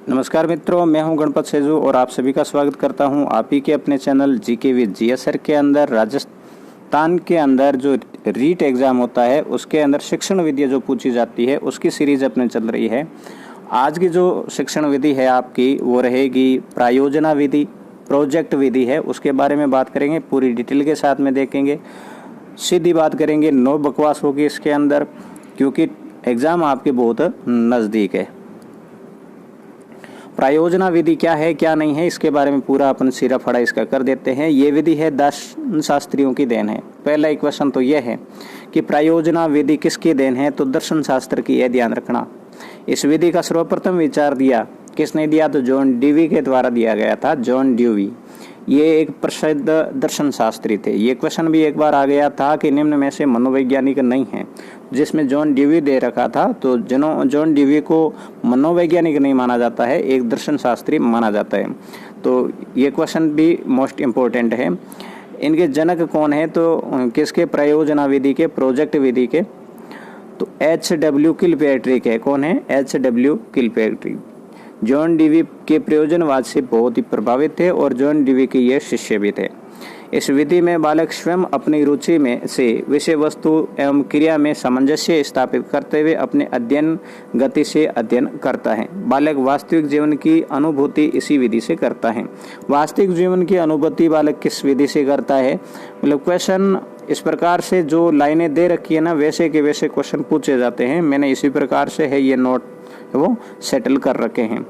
नमस्कार मित्रों, मैं हूं गणपत सेजू और आप सभी का स्वागत करता हूं आप ही के अपने चैनल जीके विद जीएसआर के अंदर। राजस्थान के अंदर जो रीट एग्जाम होता है उसके अंदर शिक्षण विधि जो पूछी जाती है उसकी सीरीज अपने चल रही है। आज की जो शिक्षण विधि है आपकी वो रहेगी प्रायोजना विधि, प्रोजेक्ट विधि है, उसके बारे में बात करेंगे, पूरी डिटेल के साथ में देखेंगे, सीधी बात करेंगे, नो बकवास होगी इसके अंदर, क्योंकि एग्जाम आपके बहुत नज़दीक है। प्रायोजना विधि क्या है क्या नहीं है इसके बारे में पूरा अपन सिरा फड़ा इसका कर देते हैं। ये विधि है दर्शन शास्त्रियों की देन है। पहला एक क्वेश्चन तो यह है कि प्रायोजना विधि किसकी देन है, तो दर्शन शास्त्र की, यह ध्यान रखना। इस विधि का सर्वप्रथम विचार दिया किसने दिया, तो जॉन ड्यूवी के द्वारा दिया गया था। जॉन ड्यूवी ये एक प्रसिद्ध दर्शन शास्त्री थे। ये क्वेश्चन भी एक बार आ गया था कि निम्न में से मनोवैज्ञानिक नहीं है, जिसमें जॉन ड्यूवी दे रखा था। तो जॉन ड्यूवी को मनोवैज्ञानिक नहीं माना जाता है, एक दर्शन शास्त्री माना जाता है। तो ये क्वेश्चन भी मोस्ट इम्पोर्टेंट है। इनके जनक कौन है, तो किसके, प्रयोजना विधि के, प्रोजेक्ट विधि के, तो H.W. किलपैट्रिक है। कौन है, H.W. किलपैट्रिक। जॉन ड्यूवी के प्रयोजनवाद से बहुत ही प्रभावित थे और जॉन ड्यूवी के ये शिष्य भी थे। इस विधि में बालक स्वयं अपनी रुचि में से विषय वस्तु एवं क्रिया में सामंजस्य स्थापित करते हुए अपने अध्ययन गति से अध्ययन करता है। बालक वास्तविक जीवन की अनुभूति इसी विधि से करता है। वास्तविक जीवन की अनुभूति बालक किस विधि से करता है, मतलब क्वेश्चन इस प्रकार से जो लाइनें दे रखी है ना, वैसे के वैसे क्वेश्चन पूछे जाते हैं। मैंने इसी प्रकार से है ये नोट वो सेटल कर रखे हैं।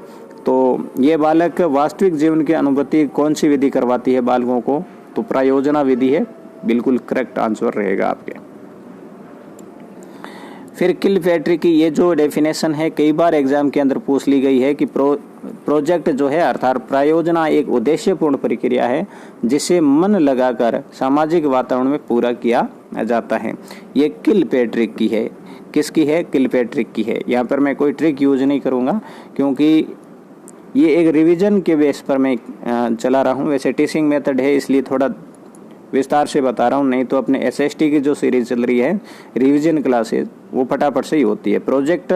तो ये बालक वास्तविक जीवन की अनुभूति कौन सी विधि करवाती है बालकों को, तो प्रायोजना विधि है, बिल्कुल करेक्ट आंसर रहेगा आपके। फिर किलपैट्रिक की ये जो डेफिनेशन है कई बार एग्जाम के अंदर पूछ ली गई है कि प्रोजेक्ट जो है अर्थात प्रायोजना एक उद्देश्यपूर्ण प्रक्रिया है जिसे मन लगाकर सामाजिक वातावरण में पूरा किया जाता है। ये किलपैट्रिक की है। किसकी है, किलपैट्रिक की है। यहाँ पर मैं कोई ट्रिक यूज नहीं करूँगा क्योंकि ये एक रिवीजन के बेस पर मैं चला रहा हूँ। वैसे टीचिंग मेथड है इसलिए थोड़ा विस्तार से बता रहा हूँ, नहीं तो अपने एसएसटी की जो सीरीज चल रही है रिवीजन क्लासेस वो फटाफट से ही होती है। प्रोजेक्ट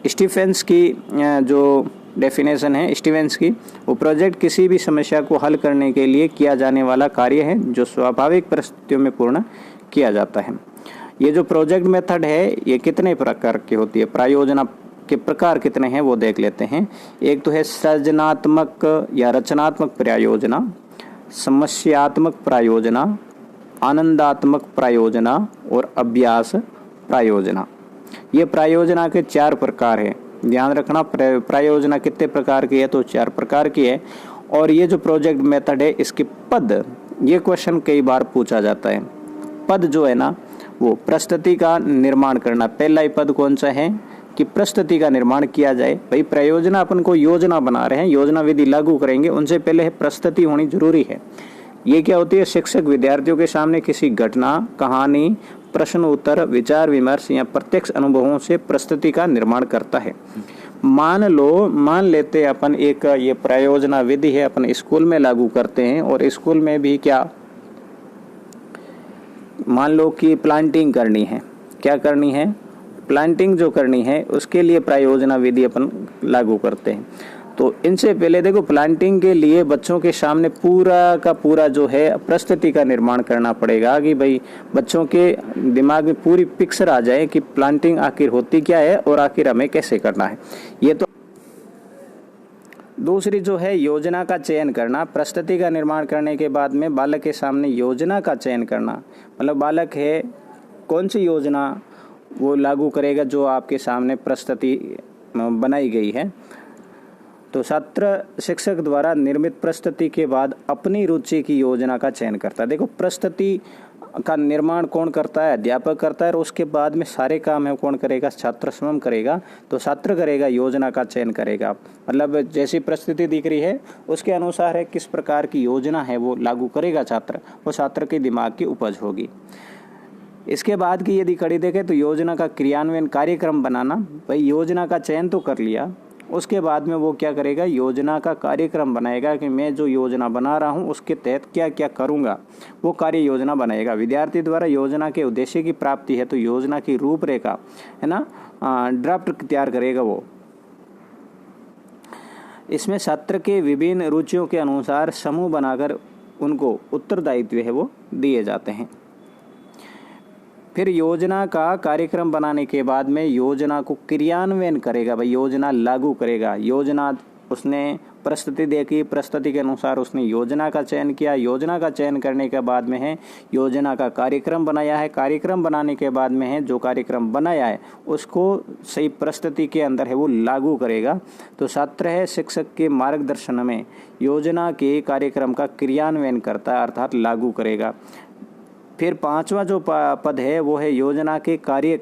स्टीफेंस की जो डेफिनेशन है स्टीफेंस की, वो प्रोजेक्ट किसी भी समस्या को हल करने के लिए किया जाने वाला कार्य है जो स्वाभाविक परिस्थितियों में पूर्ण किया जाता है। ये जो प्रोजेक्ट मेथड है ये कितने प्रकार की होती है, प्रायोजना के प्रकार कितने हैं वो देख लेते हैं। एक तो है सृजनात्मक या रचनात्मक प्रायोजना, समस्यात्मक प्रायोजना, आनंदात्मक प्रायोजना और अभ्यास प्रायोजना। ये प्रायोजना के 4 प्रकार हैं। ध्यान रखना, प्रायोजना कितने प्रकार की है, तो 4 प्रकार की है। और ये जो प्रोजेक्ट मेथड है इसके पद, ये क्वेश्चन कई बार पूछा जाता है। पद जो है ना वो प्रस्तुति का निर्माण करना। पहला ही पद कौन सा है कि प्रस्तुति का निर्माण किया जाए। भाई प्रायोजना अपन को योजना बना रहे हैं, योजना विधि लागू करेंगे, उनसे पहले प्रस्तुति होनी जरूरी है। ये क्या होती है, शिक्षक विद्यार्थियों के सामने किसी घटना, कहानी, प्रश्न उत्तर, विचार विमर्श या प्रत्यक्ष अनुभवों से प्रस्तुति का निर्माण करता है। मान लेते अपन एक ये प्रायोजना विधि है अपन स्कूल में लागू करते हैं और स्कूल में भी क्या मान लो कि प्लांटिंग करनी है। क्या करनी है, प्लांटिंग जो करनी है उसके लिए प्रायोजना विधि अपन लागू करते हैं। तो इनसे पहले देखो प्लांटिंग के लिए बच्चों के सामने पूरा का पूरा जो है प्रस्तुति का निर्माण करना पड़ेगा कि भाई बच्चों के दिमाग में पूरी पिक्चर आ जाए कि प्लांटिंग आखिर होती क्या है और आखिर हमें कैसे करना है। ये तो दूसरी जो है योजना का चयन करना। प्रस्तुति का निर्माण करने के बाद में बालक के सामने योजना का चयन करना, मतलब बालक है कौन सी योजना वो लागू करेगा जो आपके सामने प्रस्तुति बनाई गई है। तो छात्र शिक्षक द्वारा निर्मित प्रस्तुति के बाद अपनी रुचि की योजना का चयन करता है। देखो प्रस्तुति का निर्माण कौन करता है, अध्यापक करता है, और उसके बाद में सारे काम है कौन करेगा, छात्र स्वयं करेगा। तो छात्र करेगा, योजना का चयन करेगा, मतलब जैसी प्रस्तुति दिख रही है उसके अनुसार है किस प्रकार की योजना है वो लागू करेगा छात्र, वो छात्र के दिमाग की उपज होगी। इसके बाद की यदि कड़ी देखें तो योजना का क्रियान्वयन कार्यक्रम बनाना। भाई योजना का चयन तो कर लिया, उसके बाद में वो क्या करेगा, योजना का कार्यक्रम बनाएगा कि मैं जो योजना बना रहा हूँ उसके तहत क्या क्या करूँगा, वो कार्य योजना बनाएगा। विद्यार्थी द्वारा योजना के उद्देश्य की प्राप्ति है तो योजना की रूपरेखा है ना ड्राफ्ट तैयार करेगा वो। इसमें छात्र के विभिन्न रुचियों के अनुसार समूह बनाकर उनको उत्तरदायित्व है वो दिए जाते हैं। फिर योजना का कार्यक्रम बनाने के बाद में योजना को क्रियान्वयन करेगा, भाई योजना लागू करेगा। योजना उसने प्रस्तुति देखी, प्रस्तुति के अनुसार उसने योजना का चयन किया, योजना का चयन करने के बाद में है योजना का कार्यक्रम बनाया है, कार्यक्रम बनाने के बाद में है जो कार्यक्रम बनाया है उसको सही प्रस्तुति के अंदर है वो लागू करेगा। तो छात्र है शिक्षक के मार्गदर्शन में योजना के कार्यक्रम का क्रियान्वयन करता है अर्थात लागू करेगा। फिर पांचवा जो पद है वो है योजना के कार्य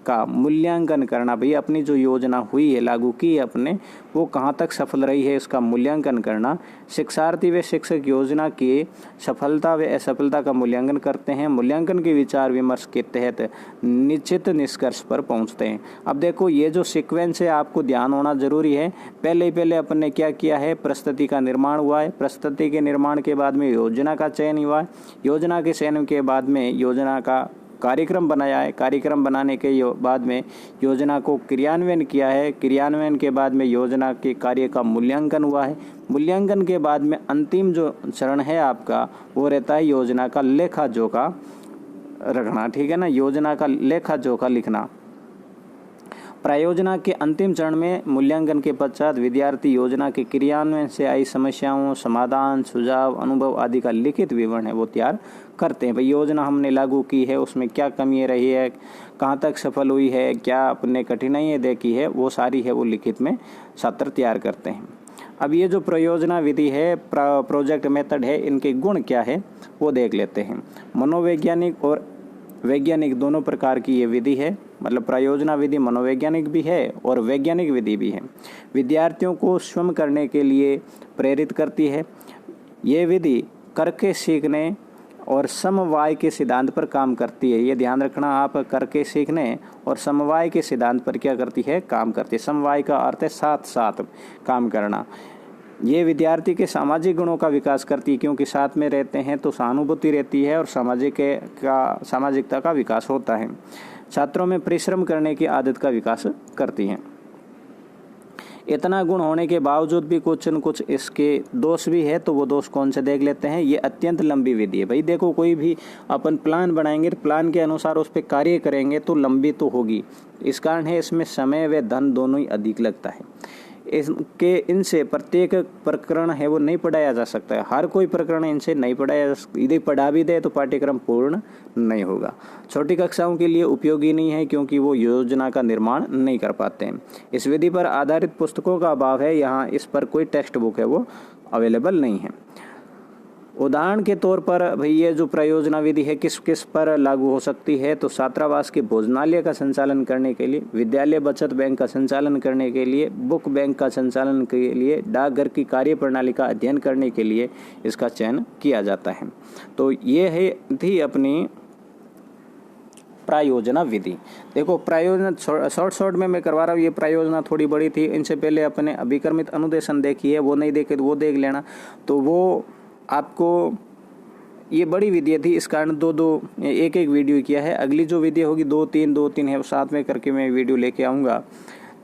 का मूल्यांकन करना। भाई अपनी जो योजना हुई है, लागू की है अपने, वो कहाँ तक सफल रही है इसका मूल्यांकन करना। शिक्षार्थी व शिक्षक योजना की सफलता व असफलता का मूल्यांकन करते हैं। मूल्यांकन के विचार विमर्श के तहत निश्चित निष्कर्ष पर पहुंचते हैं। अब देखो ये जो सीक्वेंस है आपको ध्यान होना जरूरी है। पहले अपन ने क्या किया है, प्रस्तुति का निर्माण हुआ है, प्रस्तुति के निर्माण के बाद में योजना का चयन हुआ है, योजना के चयन के बाद में योजना का कार्यक्रम बनाया है, कार्यक्रम बनाने के बाद में योजना को क्रियान्वयन किया है, क्रियान्वयन के बाद में योजना के कार्य का मूल्यांकन हुआ है, मूल्यांकन के बाद में अंतिम जो चरण है आपका वो रहता है योजना का लेखा जोखा रखना, ठीक है ना, योजना का लेखा जोखा लिखना। प्रायोजना के अंतिम चरण में मूल्यांकन के पश्चात विद्यार्थी योजना के क्रियान्वयन से आई समस्याओं, समाधान, सुझाव, अनुभव आदि का लिखित विवरण है वो तैयार करते हैं। भाई योजना हमने लागू की है उसमें क्या कमी रही है, कहाँ तक सफल हुई है, क्या अपने कठिनाइयाँ देखी है, वो सारी है वो लिखित में छात्र तैयार करते हैं। अब ये जो प्रयोजना विधि है, प्रोजेक्ट मेथड है, इनके गुण क्या है वो देख लेते हैं। मनोवैज्ञानिक और वैज्ञानिक दोनों प्रकार की ये विधि है, मतलब प्रयोजना विधि मनोवैज्ञानिक भी है और वैज्ञानिक विधि भी है। विद्यार्थियों को स्वयं करने के लिए प्रेरित करती है। ये विधि करके सीखने और समवाय के सिद्धांत पर काम करती है। ये ध्यान रखना आप, करके सीखने और समवाय के सिद्धांत पर क्या करती है, काम करती है। समवाय का अर्थ है साथ साथ काम करना। ये विद्यार्थी के सामाजिक गुणों का विकास करती है, क्योंकि साथ में रहते हैं तो सहानुभूति रहती है और सामाजिकता का विकास होता है। छात्रों में परिश्रम करने की आदत का विकास करती हैं। इतना गुण होने के बावजूद भी कुछ न कुछ इसके दोष भी है, तो वो दोष कौन से देख लेते हैं। ये अत्यंत लंबी विधि है। भाई देखो कोई भी अपन प्लान बनाएंगे, प्लान के अनुसार उस पर कार्य करेंगे तो लंबी तो होगी। इस कारण है इसमें समय व धन दोनों ही अधिक लगता है। इनसे प्रत्येक प्रकरण है वो नहीं पढ़ाया जा सकता है। हर कोई प्रकरण इनसे नहीं पढ़ाया जा सकता। यदि पढ़ा भी दे तो पाठ्यक्रम पूर्ण नहीं होगा। छोटी कक्षाओं के लिए उपयोगी नहीं है क्योंकि वो योजना का निर्माण नहीं कर पाते हैं। इस विधि पर आधारित पुस्तकों का अभाव है, यहाँ इस पर कोई टेक्स्ट बुक है वो अवेलेबल नहीं है। उदाहरण के तौर पर भाई ये जो प्रयोजना विधि है किस किस पर लागू हो सकती है, तो छात्रावास के भोजनालय का संचालन करने के लिए, विद्यालय बचत बैंक का संचालन करने के लिए, बुक बैंक का संचालन के लिए, डाकघर की कार्य प्रणाली का अध्ययन करने के लिए इसका चयन किया जाता है। तो ये है थी अपनी प्रायोजना विधि। देखो प्रायोजना शॉर्ट में मैं करवा रहा हूँ। ये प्रायोजना थोड़ी बड़ी थी, इनसे पहले अपने अभिक्रमित अनुदेशन देखी है, वो नहीं देखे तो वो देख लेना। तो वो आपको ये बड़ी विधि थी, इस कारण एक वीडियो किया है। अगली जो वीडियो होगी 2-3 है, साथ में करके मैं वीडियो लेके आऊँगा।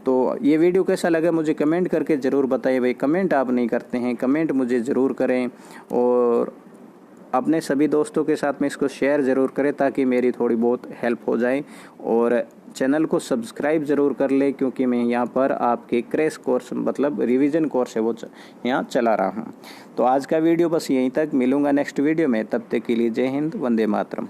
तो ये वीडियो कैसा लगा मुझे कमेंट करके ज़रूर बताइए। भाई कमेंट आप नहीं करते हैं, कमेंट मुझे ज़रूर करें और अपने सभी दोस्तों के साथ में इसको शेयर ज़रूर करें ताकि मेरी थोड़ी बहुत हेल्प हो जाए। और चैनल को सब्सक्राइब ज़रूर कर ले क्योंकि मैं यहाँ पर आपके क्रैश कोर्स मतलब रिवीजन कोर्स है वो यहाँ चला रहा हूँ। तो आज का वीडियो बस यहीं तक, मिलूँगा नेक्स्ट वीडियो में। तब तक के लिए जय हिंद, वंदे मातरम।